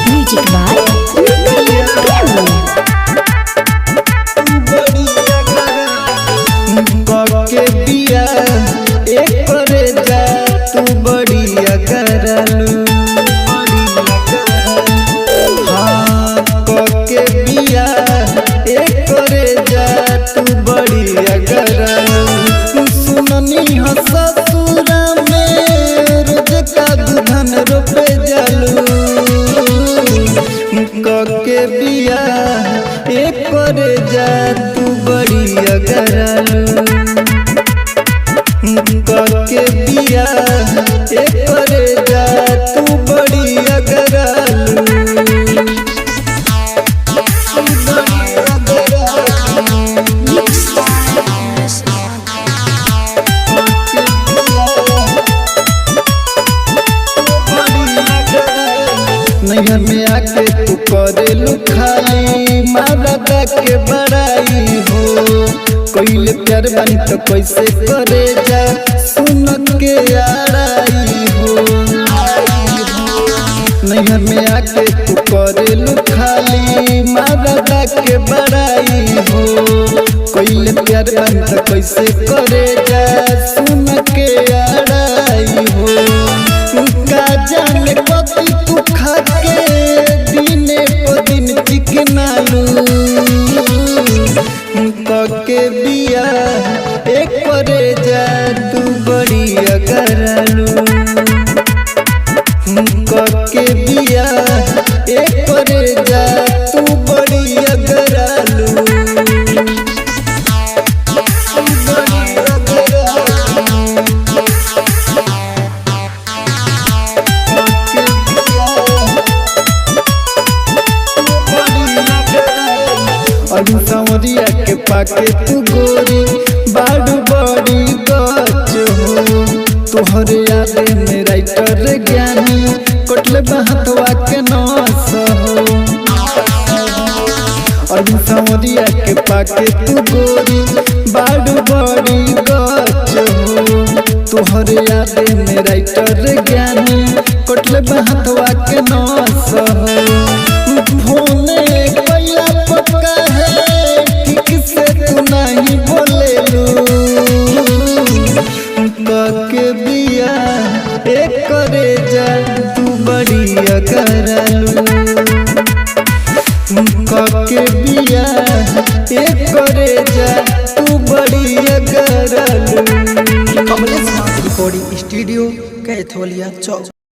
Music by के बिया एक करे जा तू बढ़िया करलू। हाँ के बिया एक करे जा तू बढ़िया करलू। सुननी हो ससुरा में रोज का धन रोपे जालू। के बिया एक करे जा तू बढ़िया करलू। के बिया एक करे जा तू बढ़िया करलू। नैहर में आके तू करेलू खाली मारदा के बड़ाई हो। कोइले प्यार बानी तो कैसे करे जा सुन के आड़ाई हो। नैहर में आके तू करेलू खाली मारदा के बड़ाई हो। कोइले प्यार बानी तो कैसे करे जा सुन के आड़ाई हो। का जाने कति तू खा के दिने पर दिन चिकनालू। के बिया एक करे जा तू बढ़िया करलू। के बिया एक करे जा तू बढ़िया करलू। अभी संवरिया के पाके तू गोरी बाडू बड़ी गच हो। तोहरे याद में राइटर ज्ञानी कटले बहतवा के नस हो। अभी संवरिया के पाके तू गोरी बाडू बड़ी गच हो। तोहरे याद में राइटर ज्ञानी कटले बहतवा के नस हो। फोने कैला पक्का है ठीक से तू नहीं बोलेलू। के बिया एक करे जा तू बढ़िया करलू। के बिया एक करे जा तू बढ़िया करलू। कमलेश रिकॉर्डिंग स्टूडियो कैथोलिया चौक।